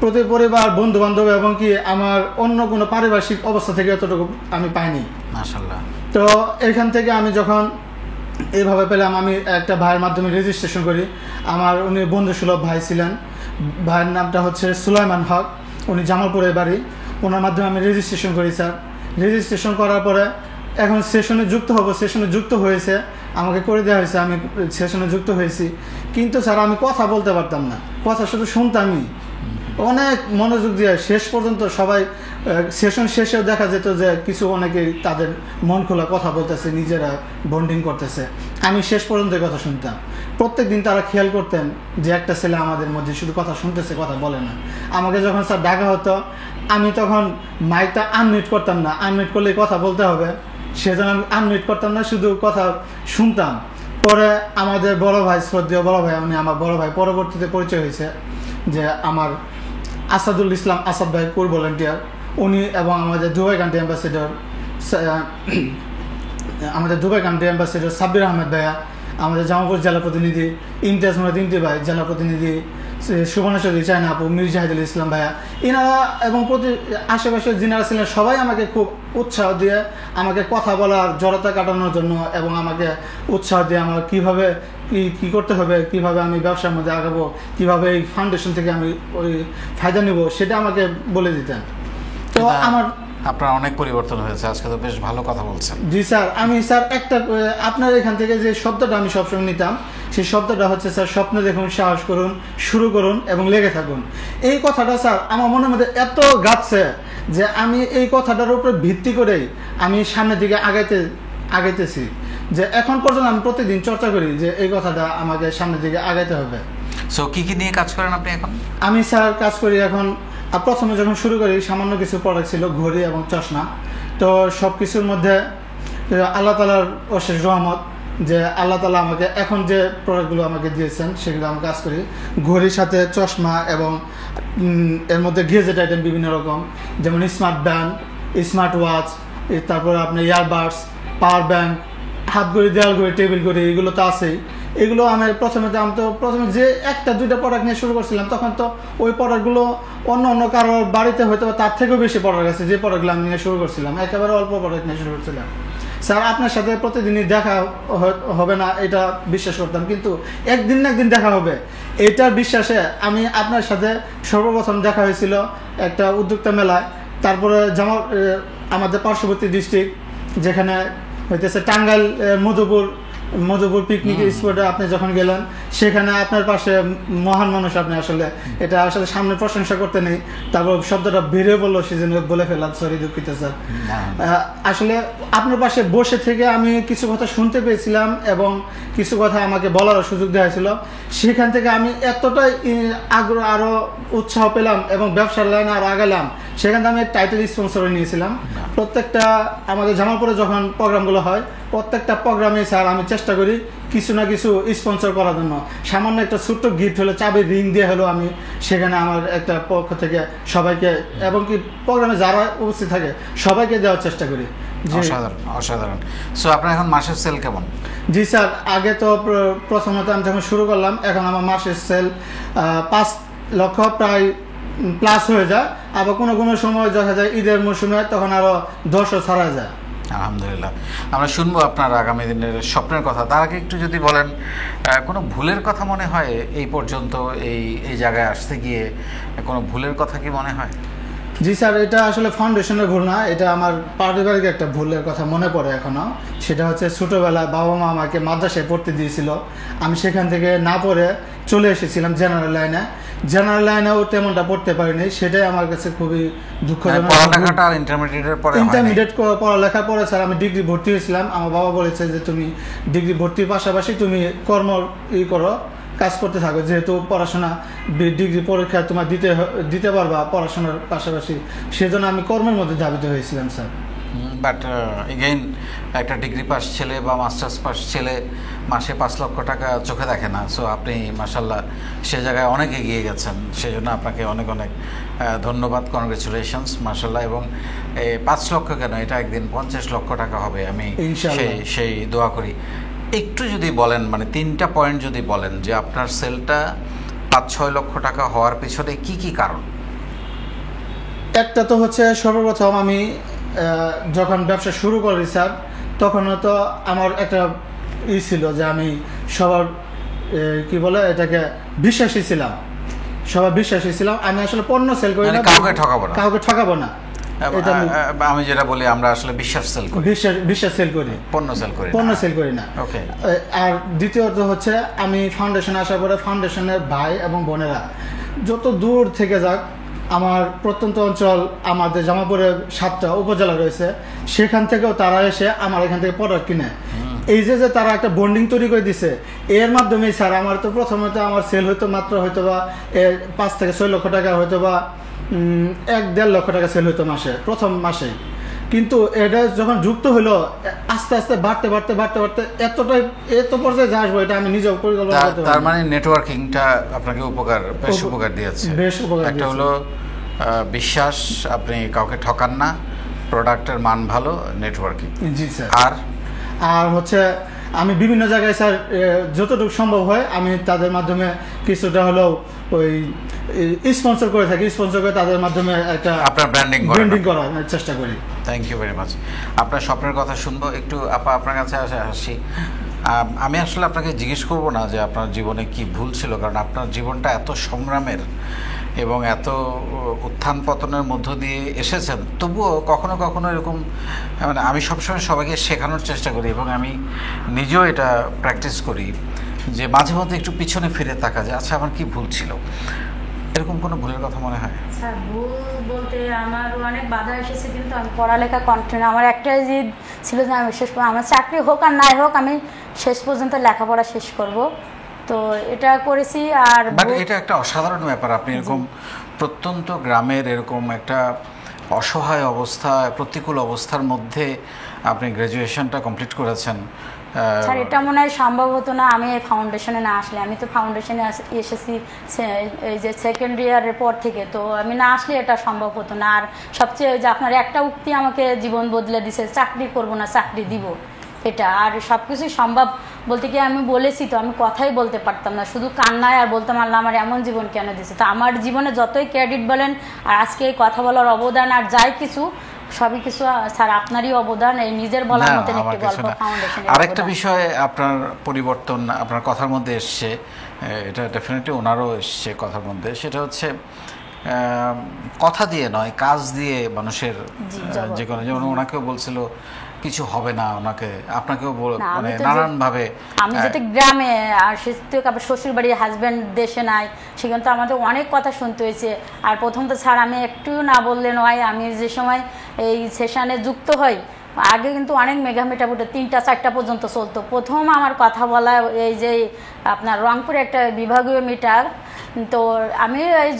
প্রতি পরিবার, বন্ধু বান্ধব এবং কি আমার অন্য কোনো পারিপার্শ্বিক অবস্থা থেকে এতটুকু আমি পাইনি, মাশাআল্লাহ। তো এখান থেকে আমি যখন এইভাবে পেলাম, আমি একটা ভাইয়ের মাধ্যমে রেজিস্ট্রেশন করি। আমার উনি বন্ধুসুলভ ভাই ছিলেন, ভাইয়ের নামটা হচ্ছে সুলাইমান হক, উনি জামালপুরের বাড়ি। ওনার মাধ্যমে আমি রেজিস্ট্রেশন করি স্যার। রেজিস্ট্রেশন করার পরে এখন সেশনে যুক্ত হব, সেশনে যুক্ত হয়েছে, আমাকে করে দেওয়া হয়েছে, আমি সেশনে যুক্ত হয়েছি। কিন্তু স্যার আমি কথা বলতে পারতাম না, কথা শুধু শুনতামই অনেক মনোযোগ দিয়ে। শেষ পর্যন্ত সবাই সেশন শেষেও দেখা যেত যে কিছু অনেকেই তাদের মন খোলা কথা বলতেছে, নিজেরা বন্ডিং করতেছে, আমি শেষ পর্যন্ত কথা শুনতাম। প্রত্যেক দিন তারা খেয়াল করতেন যে একটা ছেলে আমাদের মধ্যে শুধু কথা শুনতেছে, কথা বলে না। আমাকে যখন স্যার ডাকা হতো, আমি তখন মাইকটা আনমিউট করতাম না, আনমিউট করলে কথা বলতে হবে, সেজন্য আমি আনমিউট করতাম না, শুধু কথা শুনতাম। পরে আমাদের বড় ভাই, শ্রদ্ধেয় বড় ভাই, উনি আমার বড় ভাই, পরবর্তীতে পরিচয় হয়েছে যে আমার আসাদুল ইসলাম আসাদ ভাই, কোর ভলেন্টিয়ার, উনি এবং আমাদের Dubai country ambassador Sabbir Ahmed ভাইয়া, আমাদের জামালপুর জেলা প্রতিনিধি ইমতিয়াজ ইমতি ভাই, জেলা প্রতিনিধি সুবর্ণেশ্বরী চায়না আপু, মীর জাহিদুল ইসলাম ভাইয়া, এনারা এবং আশেপাশে যিনারা ছিলেন সবাই আমাকে খুব উৎসাহ দিয়ে আমাকে কথা বলার জড়তা কাটানোর জন্য এবং আমাকে উৎসাহ দিয়ে আমার কীভাবে কী করতে হবে, কিভাবে আমি ব্যবসার মধ্যে আগাবো, কিভাবে এই ফাউন্ডেশন থেকে আমি ওই ফায়দা নেব, সেটা আমাকে বলে দিতেন। তো আপনার অনেক পরিবর্তন হয়েছে, আজকে তো বেশ ভালো কথা বলছেন। জি স্যার, আমি স্যার একটা আপনার এখান থেকে যে শব্দটা আমি সবসময় নিতাম, সেই শব্দটা হচ্ছে স্যার স্বপ্ন দেখুন, সাহস করুন, শুরু করুন এবং লেগে থাকুন। এই কথাটা স্যার আমার মনের মধ্যে এত গাচ্ছে যে আমি এই কথাটার উপরে ভিত্তি করেই আমি সামনের দিকে আগাইতেছি, যে এখন পর্যন্ত আমি প্রতিদিন চর্চা করি যে এই কথাটা আমাকে সামনের দিকে আগাইতে হবে। সো কি নিয়ে কাজ করেন আপনি এখন? আমি স্যার কাজ করি এখন, প্রথমে যখন শুরু করি সামান্য কিছু প্রোডাক্ট ছিল, ঘড়ি এবং চশমা। তো সব কিছুর মধ্যে আল্লাহ তাআলার অশেষ রহমত যে আল্লাহ তাআলা আমাকে এখন যে প্রোডাক্টগুলো আমাকে দিয়েছেন সেগুলো আমি কাজ করি। ঘড়ির সাথে চশমা এবং এর মধ্যে গেজেট আইটেম বিভিন্ন রকম, যেমন স্মার্ট ব্যান্ড, স্মার্ট ওয়াচ, তারপরে আপনার ইয়ারবাডস, পাওয়ার ব্যাংক, হাত ঘড়ি, দেয়াল ঘড়ি, টেবিল ঘড়ি, এগুলো তো আছেই। এগুলো আমি প্রথমে যে একটা দুইটা প্রোডাক্ট নিয়ে শুরু করছিলাম, তখন তো ওই প্রোডাক্টগুলো অন্য কারোর বাড়িতে হয়তো তার থেকেও বেশি প্রোডাক্ট আছে যে প্রোডাক্টগুলো আমি নিয়ে শুরু করছিলাম, একেবারে অল্প প্রোডাক্ট নিয়ে শুরু করছিলাম। স্যার আপনার সাথে প্রতিদিনই দেখা হবে না এটা বিশ্বাস করতাম, কিন্তু একদিন না একদিন দেখা হবে এটার বিশ্বাসে আমি আপনার সাথে সর্বপ্রথম দেখা হয়েছিল একটা উদ্যোক্তা মেলায়। তারপরে আমাদের পার্শ্ববর্তী ডিস্ট্রিক্ট যেখানে হইতেছে টাঙ্গাইল মধুপুর পিকনিক স্পটে আপনি যখন গেলেন, সেখানে আপনার পাশে মহান মানুষ আপনি, আসলে এটা আসলে সামনে প্রশংসা করতে নেই, তারপর শব্দটা বেড়ে বললো সেজন্য বলে ফেলাম, সরি দুঃখিত স্যার। আসলে আপনার পাশে বসে থেকে আমি কিছু কথা শুনতে পেয়েছিলাম এবং কিছু কথা আমাকে বলারও সুযোগ দেওয়া হয়েছিল। সেখান থেকে আমি এতটাই আগ্রহ, আরও উৎসাহ পেলাম এবং ব্যবসার লাইনে আরও আগালাম। সেখান থেকে আমি টাইটেল স্পন্সর নিয়েছিলাম। প্রত্যেকটা আমাদের জামালপুরে যখন প্রোগ্রামগুলো হয়, প্রত্যেকটা প্রোগ্রামে স্যার আমি চেষ্টা করি কিছু না কিছু স্পন্সর করার জন্য। সামান্য একটা ছোট্ট গিফট হলো, চাবি রিং দিয়ে হলো আমি সেখানে আমার একটা পক্ষ থেকে সবাইকে এবং কি প্রোগ্রামে যারা উপস্থিত থাকে সবাইকে দেওয়ার চেষ্টা করি। অসাধারণ। সো আপনার এখন মাসের সেল কেমন? জি স্যার, আগে তো প্রথমত আমি যখন শুরু করলাম, এখন আমার মাসের সেল 5 লক্ষ প্রায় প্লাস হয়ে যায়। আবার কোনো সময় দেখা যায় ঈদের মৌসুমে তখন আরও 10ও ছাড়া যায়। আলহামদুলিল্লাহ। আমরা শুনবো আপনার আগামী দিনের স্বপ্নের কথা। তার আগে একটু যদি বলেন, কোনো ভুলের কথা মনে হয় এই পর্যন্ত এই জায়গায় আসতে গিয়ে কোনো ভুলের কথা কি মনে হয়? জি স্যার, এটা আসলে ফাউন্ডেশনের ভুল না, এটা আমার পারিবারিক একটা ভুলের কথা মনে পড়ে এখনও। সেটা হচ্ছে ছোটোবেলায় বাবা মা আমাকে মাদ্রাসায় পড়তে দিয়েছিল, আমি সেখান থেকে না পড়ে চলে এসেছিলাম জেনারেল লাইনেও তেমনটা পড়তে পারিনি, সেটাই আমার কাছে খুবই দুঃখজনক। ইন্টারমিডিয়েট পড়ালেখার পরে স্যার আমি ডিগ্রি ভর্তি হয়েছিলাম। আমার বাবা বলেছে যে তুমি ডিগ্রি ভর্তির পাশাপাশি তুমি করো, কাজ করতে থাকো, যেহেতু পড়াশোনা ডিগ্রি পরীক্ষা তোমার দিতে পারবা পড়াশোনার পাশাপাশি, সেজন্য আমি কর্মের মধ্যে ধাবিত হয়েছিলাম স্যার। বাট এগেইন একটা ডিগ্রি পাস ছেলে বা মাস্টার্স পাস ছেলে মাসে 5 লক্ষ টাকা চোখে দেখে না। সো আপনি মাশাল্লাহ সে জায়গায় অনেক এগিয়ে গেছেন, সেই জন্য আপনাকে অনেক ধন্যবাদ, কনগ্রেচুলেশনস মাশাল্লাহ। এবং 5 লক্ষ কেন, এটা একদিন 50 লক্ষ টাকা হবে, আমি সেই দোয়া করি। একটু যদি বলেন, মানে 3টা পয়েন্ট যদি বলেন যে আপনার সেলটা 5-6 লক্ষ টাকা হওয়ার পিছনে কি কি কারণ? একটা তো হচ্ছে সর্বপ্রথম আমি যখন ব্যবসা শুরু করি স্যার, তখন তো আমার একটা ছিল যে আমি সবার কি বলে এটাকে বিশ্বাসী ছিলাম, আমি আসলে পণ্য সেল করি না, কাউকে ঠকাবো না। আমি যেটা বলি, আমরা আসলে বিশ্বাস সেল করি, পণ্য সেল করি না। আর দ্বিতীয়ত হচ্ছে আমি ফাউন্ডেশনে আসার পরে ফাউন্ডেশনের ভাই এবং বোনেরা যত দূর থেকে যাক, আমার প্রত্যন্ত অঞ্চল, আমাদের জামালপুরে 7টা উপজেলা রয়েছে, সেখান থেকেও তারা এসে আমার এখান থেকে প্রোডাক্ট কিনে। এই যে তারা একটা বন্ডিং তৈরি করে দিছে, এর মাধ্যমেই স্যার আমার তো প্রথমত আমার সেল হয়তো বা 5 থেকে 6 লক্ষ টাকা, হয়তো বা 1-1.5 লক্ষ টাকা সেল হইতো প্রথম মাসে। কিন্তু এটা যখন যুক্ত হলো, আস্তে আস্তে বাড়তে এত পর্যায়ে যা আসবো এটা আমি নিজেও পরিকল্পনা করতে পারি। তার মানে নেটওয়ার্কিংটা আপনাকে বেশ উপকার দিয়েছে। একটা হলো বিশ্বাস, আপনি কাউকে ঠকান না, প্রোডাক্টের মান ভালো, নেটওয়ার্কিং। জি স্যার। আর হচ্ছে আমি বিভিন্ন জায়গায় স্যার যতটুকু সম্ভব হয় আমি তাদের মাধ্যমে কিছুটা হলেও ওই স্পন্সর করে থাকি, তাদের মাধ্যমে একটা আপনার ব্র্যান্ডিং করার চেষ্টা করি। Thank you very much. আপনার স্বপ্নের কথা শুনবো একটু। আপনার কাছে আসি। আমি আসলে আপনাকে জিজ্ঞেস করবো না যে আপনার জীবনে কি ভুল ছিল, কারণ আপনার জীবনটা এত সংগ্রামের এবং এত উত্থান পতনের মধ্য দিয়ে এসেছেন। তবুও কখনো কখনো এরকম, মানে আমি সবসময় সবাইকে শেখানোর চেষ্টা করি এবং আমি নিজেও এটা প্র্যাকটিস করি যে মাঝে মধ্যে একটু পিছনে ফিরে তাকা যায়, আচ্ছা আমার কি ভুল ছিল। এরকম কোনো ভুলের কথা মনে হয়? স্যার ভুল বলতে আমার অনেক বাধা এসেছে, কিন্তু আমি পড়ালেখা কন্টিনিউ, আমার একটাই জিদ ছিল যে আমি আমার চাকরি হোক আর নাই হোক আমি শেষ পর্যন্ত লেখাপড়া শেষ করব, তো এটা করেছি। আর এটা একটা অসাধারণ ব্যাপার, আপনি এরকম প্রত্যন্ত গ্রামের এরকম একটা অসহায় অবস্থা, প্রতিকূল অবস্থার মধ্যে আপনি গ্র্যাজুয়েশনটা কমপ্লিট করেছেন। স্যার এটা মনে হয় সম্ভব হতো না আমি এই ফাউন্ডেশনে না আসলে। আমি তো ফাউন্ডেশনে এসেছি এই যে সেকেন্ড ইয়ারের পর থেকে, তো আমি না আসলে এটা সম্ভব হতো না। আর সবচেয়ে যে আপনার একটা উক্তি আমাকে জীবন বদলে দিছে, চাকরি করব না চাকরি দিব, এটা। আর সব কিছুই সম্ভব বলতে কি আমি বলেছি তো, আমি কথাই বলতে পারতাম না, শুধু কান্নায় আর বলতাম আল্লাহ আমার এমন জীবন কেন দিছে। তো আমার জীবনে যতই ক্রেডিট বলেন আর আজকে এই কথা বলার অবদান আর যাই কিছু সবই কিছু স্যার আপনারই অবদান, এই নিজের বলার মতন একটি গল্প ফাউন্ডেশন। আরেকটা বিষয় আপনার পরিবর্তন আপনার কথার মধ্যে এসছে, এটা ডেফিনেটলি ওনারও এসছে কথার মধ্যে, সেটা হচ্ছে কথা দিয়ে নয় কাজ দিয়ে মানুষের যে কোনো, যেমন ওনাকেও বলছিল কিছু হবে না, ওনাকে আপনাকেও মানে নানান ভাবে। আমি যেটা গ্রামে আর সেহেতু আবার শ্বশুর বাড়ির হাজব্যান্ড দেশে নাই, সেখানে তো আমাদের অনেক কথা শুনতে হয়েছে। আর প্রথম তো স্যার আমি একটু না বললে নয়, আমি যে সময় এই সেশনে যুক্ত হই আগে কিন্তু অনেক মেগা মিটার 3টা 4টা পর্যন্ত চলতো। প্রথম আমার কথা বলা এই যে আপনার রংপুরে একটা বিভাগীয় মিটার, তো আমি এই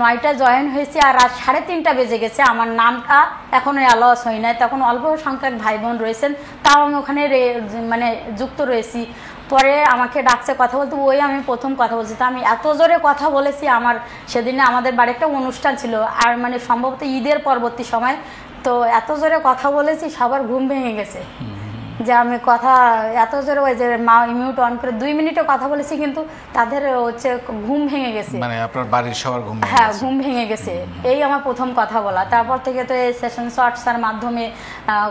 9টা জয়েন হয়েছি আর রাত 3:30 বেজে গেছে, আমার নামটা এখনো অ্যালাউন্স হয় নাই। তখন অল্প সংখ্যক ভাই বোন রয়েছেন, তাও আমি ওখানে মানে যুক্ত রয়েছি। পরে আমাকে ডাকছে কথা বলতে, ওই আমি প্রথম কথা বলছি। তো আমি এত জোরে কথা বলেছি, আমার সেদিনে আমাদের বাড়ি একটা অনুষ্ঠান ছিল আর মানে সম্ভবত ঈদের পরবর্তী সময়, তো এত জোরে কথা বলেছি সবার ঘুম ভেঙে গেছে যে আমি কথা এত জোরে ওই যে মিউট অন করে 2 মিনিটও কথা বলেছি, কিন্তু তাদের হচ্ছে ঘুম ভেঙে গেছে, মানে আপনার বাড়ির সবার ঘুম ভেঙে হ্যাঁ ঘুম ভেঙে গেছে। এই আমার প্রথম কথা বলা। তারপর থেকে তো এই সেশন শর্টসের মাধ্যমে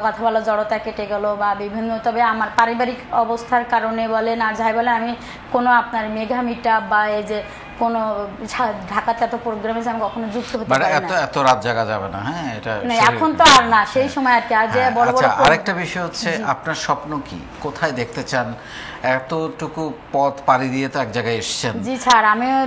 কথা বলা জড়তা কেটে গেল বা বিভিন্ন, তবে আমার পারিবারিক অবস্থার কারণে বলেন আর যাই বলে আমি কোনো আপনার মেগা মিটআপ বা এই যে কোনো ঢাকাতে এত প্রোগ্রামে আমি কখনো যুক্ত হতে পারি না, এত রাত জাগা যাবে না। হ্যাঁ এটা এখন তো আর না, সেই সময় আর কি। আর যে বড় বড় আরেকটা বিষয় হচ্ছে আপনার স্বপ্ন কি, কোথায় দেখতে চান? এতটুকু পথ পাড়ি দিয়ে তো এক জায়গায় এসেছেন। জি স্যার, আমিও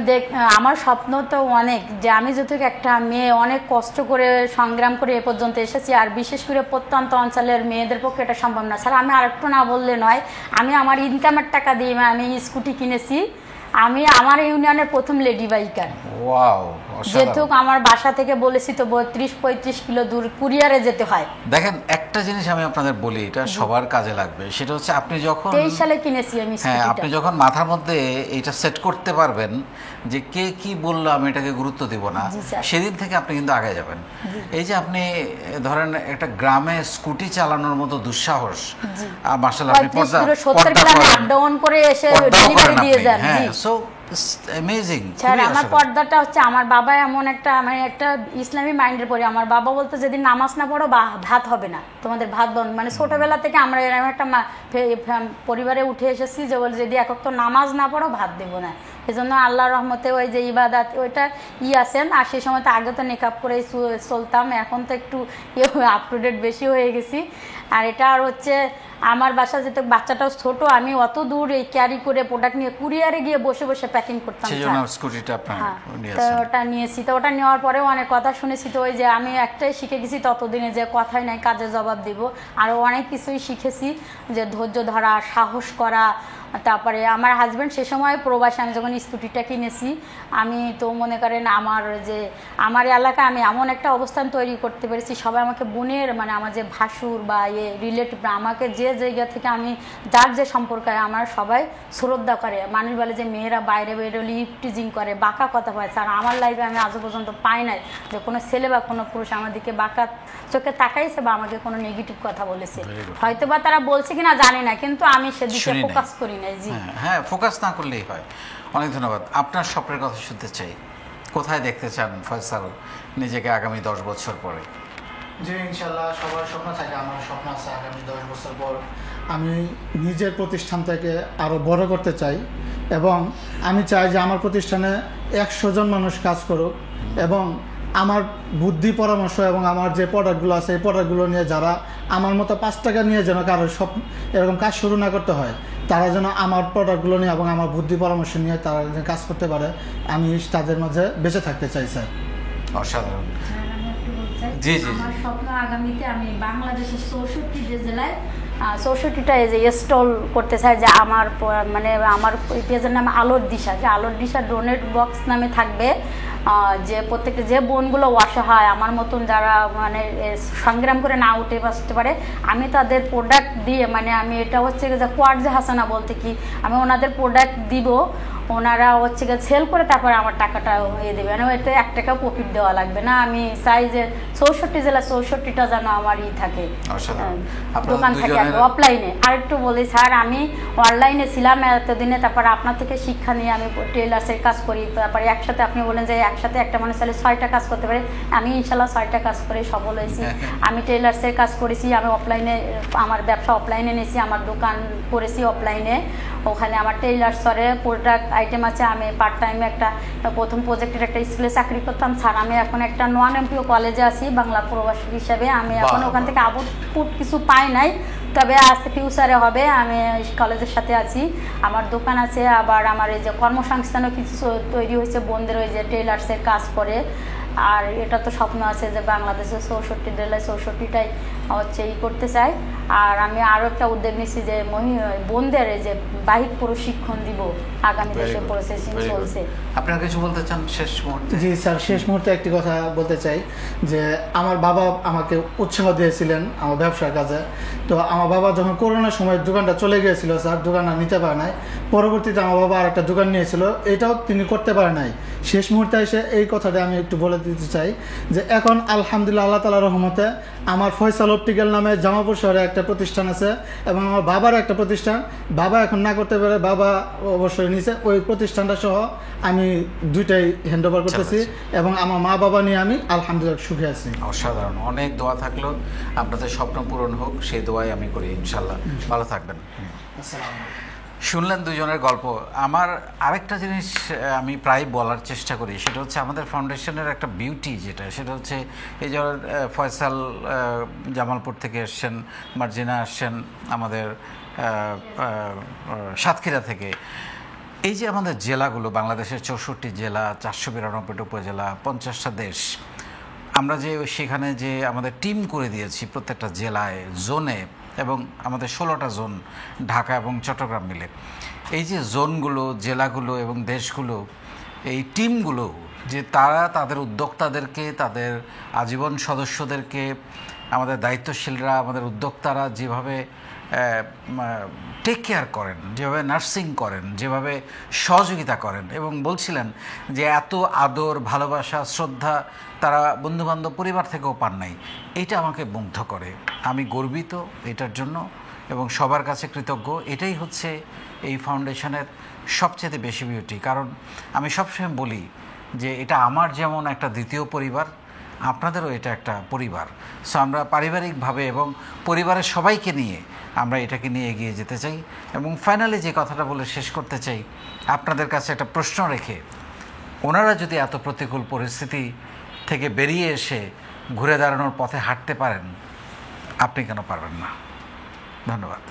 আমার স্বপ্ন তো অনেক, যে আমি যেহেতু একটা মেয়ে অনেক কষ্ট করে সংগ্রাম করে এ পর্যন্ত এসেছি, আর বিশেষ করে প্রত্যন্ত অঞ্চলের মেয়েদের পক্ষে এটা সম্ভব না। স্যার আমি আরেকটু না বললে নয়, আমি আমার ইনকামের টাকা দিয়ে আমি স্কুটি কিনেছি, আমি আমার ইউনিয়নের প্রথম লেডি বাইকার। ওয়াও, যেহেতু আমার বাসা থেকে বলেছি তো 32-35 কিলো দূর কুরিয়ারে যেতে হয়। দেখেন একটা জিনিস আমি আপনাদের বলি, এটা সবার কাজে লাগবে, সেটা হচ্ছে আপনি যখন 23 সালে কিনেছি আমি হ্যাঁ স্কুটিটা। আপনি যখন মাথার মধ্যে এটা সেট করতে পারবেন যে কে কি বললো আমি এটাকে গুরুত্ব দিব না, সেদিন থেকে আপনি কিন্তু আগে যাবেন। এই যে আপনি ধরেন একটা গ্রামে স্কুটি চালানোর মতো দুঃসাহস, মাশাআল্লাহ আপনি পর্দা আপ ডাউন করে এসে ডেলিভারি দিয়ে যান। So amazing. স্যার আমার পর্দাটা হচ্ছে আমার বাবা এমন একটা, মানে একটা ইসলামী মাইন্ডের পরে আমার বাবা বলতো যেদিন নামাজ না পড়ো ভাত হবে না, তোমাদের ভাত বন্ধ। মানে ছোটবেলা থেকে আমরা এরকম একটা পরিবারে উঠে এসেছি যে বলে যদি এক তো নামাজ না পড়ো ভাত দেবো না। এই জন্য আল্লাহর রহমতে ওই যে ইবাদত ওইটা আছেন। আর সেই সময় তো আগে তো নেকআপ করেই চলতাম, এখন তো একটু আপ টু ডেট বেশি হয়ে গেছি। আর এটা আর হচ্ছে আমার বাসা যেহেতু বাচ্চাটাও ছোট, আমি অত দূর এই ক্যারি করে প্রোডাক্ট নিয়ে কুরিয়ারে গিয়ে বসে বসে প্যাকিং করতাম। তো ওটা নিয়েছি, তো ওটা নেওয়ার পরেও অনেক কথা শুনেছি। তো ওই যে আমি একটাই শিখে গেছি ততদিনে, যে কথাই নাই কাজে জবাব দিব। আরও অনেক কিছুই শিখেছি, যে ধৈর্য ধরা, সাহস করা। তারপরে আমার হাজব্যান্ড সে সময় প্রবাসী, আমি যখন স্কুটিটা কিনেছি আমি তো মনে করেন আমার এলাকায় আমি এমন একটা অবস্থান তৈরি করতে পেরেছি, সবাই আমাকে বোনের, মানে আমার যে ভাসুর বা রিলেটিভ আমাকে যে জায়গা থেকে আমি যার যে সম্পর্ক আমার সবাই শ্রদ্ধা করে। মানুষ বলে যে মেয়েরা বাইরে বেরোলে ইফটিজিং করে, বাঁকা কথা পায়। আর আমার লাইফে আমি আজও পর্যন্ত পাই নাই যে কোনো ছেলে বা কোনো পুরুষ আমার দিকে বাঁকা চোখে তাকাইছে বা আমাকে কোনো নেগেটিভ কথা বলেছে। হয়তো বা তারা বলছে কিনা জানি না, কিন্তু আমি সেদিকে ফোকাস করি না। হ্যাঁ ফোকাস না করলেই হয়। অনেক ধন্যবাদ। আপনার স্বপ্নের কথা শুনতে চাই, কোথায় দেখতে চান ফয়সাল নিজেকে আগামী 10 বছর পরে? যে ইনশাল্লাহ সবার স্বপ্ন থাকে, আমার স্বপ্ন আছে আগামী 10 বছর পর আমি নিজের প্রতিষ্ঠানটাকে আরও বড় করতে চাই, এবং আমি চাই যে আমার প্রতিষ্ঠানে 100 জন মানুষ কাজ করুক, এবং আমার বুদ্ধি পরামর্শ এবং আমার যে প্রোডাক্টগুলো আছে এই প্রোডাক্টগুলো নিয়ে যারা আমার মতো 5 টাকা নিয়ে যেন কারো সব এরকম কাজ শুরু না করতে হয়, তারা যেন আমার প্রোডাক্টগুলো নিয়ে এবং আমার বুদ্ধি পরামর্শ নিয়ে তারা যেন কাজ করতে পারে, আমি তাদের মাঝে বেঁচে থাকতে চাই। স্যার অসাধারণ। জি জি, আমার স্বপ্ন আগামীতে আমি বাংলাদেশের 64 জেলায় 64টা এই যে স্টল করতে চাই, যে আমার মানে আমার পেজের নাম আলোর দিশা, যে আলোর দিশা ডোনেট বক্স নামে থাকবে। যে প্রত্যেকটা যে বোনগুলো অসহায় আমার মতন যারা মানে সংগ্রাম করে না উঠে বসতে পারে, আমি তাদের প্রোডাক্ট দিয়ে মানে আমি এটা হচ্ছে যে কোয়ার্জে হাসানা বলতে কি আমি ওনাদের প্রোডাক্ট দিব, ওনারা হচ্ছে গিয়ে সেল করে তারপরে আমার টাকাটা দেবে, মানে এতে 1 টাকা প্রফিট দেওয়া লাগবে না। আমি চাই যে 64 জেলা 64টা যেন আমারই থাকে দোকান থাকে। অফলাইনে আরেকটু বলি স্যার, আমি অনলাইনে ছিলাম এতদিনে, তারপরে আপনার থেকে শিক্ষা নিয়ে আমি টেলার্সের কাজ করি, তারপরে একসাথে আপনি বলেন যে একসাথে একটা মানুষ চাইলে 6টা কাজ করতে পারে, আমি ইনশাল্লাহ 6টা কাজ করে সফল হয়েছি। আমি টেলার্সের কাজ করেছি, আমি অফলাইনে আমার ব্যবসা অফলাইনে নিয়েছি, আমার দোকান করেছি অফলাইনে, ওখানে আমার টেইলার্সরে প্রোডাক্ট আইটেম আছে। আমি পার্ট টাইমে একটা প্রথম প্রজেক্টের একটা স্কুলে চাকরি করতাম স্যার। আমি এখন একটা নন এমপিও কলেজে আছি বাংলা প্রবাসী হিসাবে। আমি এখন ওখান থেকে আউটপুট কিছু পাই নাই, তবে আজকে ফিউচারে হবে। আমি কলেজের সাথে আছি, আমার দোকান আছে, আবার আমার এই যে কর্মসংস্থানও কিছু তৈরি হয়েছে বোনদের, ওই যে টেইলার্সের কাজ করে। আর এটা তো স্বপ্ন আছে যে বাংলাদেশে 64 জেলায় 64টাই হচ্ছে করতে চাই। আর আমি আরও একটা উদ্যোগ নিচ্ছি যে বোনদের যে বাহিক প্রশিক্ষণ দিব, আগামী দেশে প্রসেসিং চলছে। আপনারা কিছু বলতে চান শেষ মুহূর্তে? জি স্যার, শেষ মুহূর্তে একটি কথা বলতে চাই যে আমার বাবা আমাকে উৎসাহ দিয়েছিলেন আমার ব্যবসার কাজে। তো আমার বাবা যখন করোনার সময় দোকানটা চলে গিয়েছিল স্যার, দোকানটা নিতে পারে নাই, পরবর্তীতে আমার বাবা আর একটা দোকান নিয়েছিল, এটাও তিনি করতে পারে নাই। শেষ মুহূর্তে এসে এই কথাটা আমি একটু বলে দিতে চাই যে এখন আলহামদুলিল্লাহ আল্লাহ তাআলার রহমতে আমার ফয়সাল অপটিক্যাল নামে জামালপুর শহরে একটা প্রতিষ্ঠান আছে, এবং আমার বাবার একটা প্রতিষ্ঠান, বাবা এখন না করতে পারে, বাবা অবশ্যই নিচে, ওই প্রতিষ্ঠানটা সহ আমি দুইটাই হ্যান্ড ওভার করতেছি, এবং আমার মা বাবা নিয়ে আমি আলহামদুলিল্লাহ সুখে আছি। অসাধারণ, অনেক দোয়া থাকলো, আপনাদের স্বপ্ন পূরণ হোক, সেই দোয়াই আমি করি ইনশাল্লাহ। ভালো থাকবেন। শুনলেন দুজনের গল্প। আমার আরেকটা জিনিস আমি প্রায় বলার চেষ্টা করি, সেটা হচ্ছে আমাদের ফাউন্ডেশনের একটা বিউটি যেটা, সেটা হচ্ছে এই যে ফয়সাল জামালপুর থেকে এসছেন, মার্জিনা আসছেন আমাদের সাতক্ষীরা থেকে। এই যে আমাদের জেলাগুলো, বাংলাদেশের 64 জেলা, 492টা উপজেলা, 50টা দেশ, আমরা যে সেখানে যে আমাদের টিম করে দিয়েছি প্রত্যেকটা জেলায়, জোনে, এবং আমাদের 16টা জোন ঢাকা এবং চট্টগ্রাম মিলে, এই যে জোনগুলো, জেলাগুলো এবং দেশগুলো, এই টিমগুলো যে তারা তাদের উদ্যোক্তাদেরকে, তাদের আজীবন সদস্যদেরকে, আমাদের দায়িত্বশীলরা, আমাদের উদ্যোক্তারা যেভাবে টেক কেয়ার করেন, যেভাবে নার্সিং করেন, যেভাবে সহযোগিতা করেন, এবং বলছিলেন যে এত আদর, ভালোবাসা, শ্রদ্ধা তারা বন্ধুবান্ধব, পরিবার থেকেও পান নাই। এইটা আমাকে মুগ্ধ করে, আমি গর্বিত এটার জন্য এবং সবার কাছে কৃতজ্ঞ। এটাই হচ্ছে এই ফাউন্ডেশনের সবচেয়ে বেশি বিউটি। কারণ আমি সবসময় বলি যে এটা আমার যেমন একটা দ্বিতীয় পরিবার, আপনাদেরও এটা একটা পরিবার। সো আমরা পারিবারিকভাবে এবং পরিবারের সবাইকে নিয়ে আমরা এটাকে নিয়ে এগিয়ে যেতে চাই। এবং ফাইনালি যে কথাটা বলে শেষ করতে চাই, আপনাদের কাছে একটা প্রশ্ন রেখে, ওনারা যদি এত প্রতিকূল পরিস্থিতি থেকে বেরিয়ে এসে ঘুরে দাঁড়ানোর পথে হাঁটতে পারেন, আপনি কেন পারবেন না? ধন্যবাদ।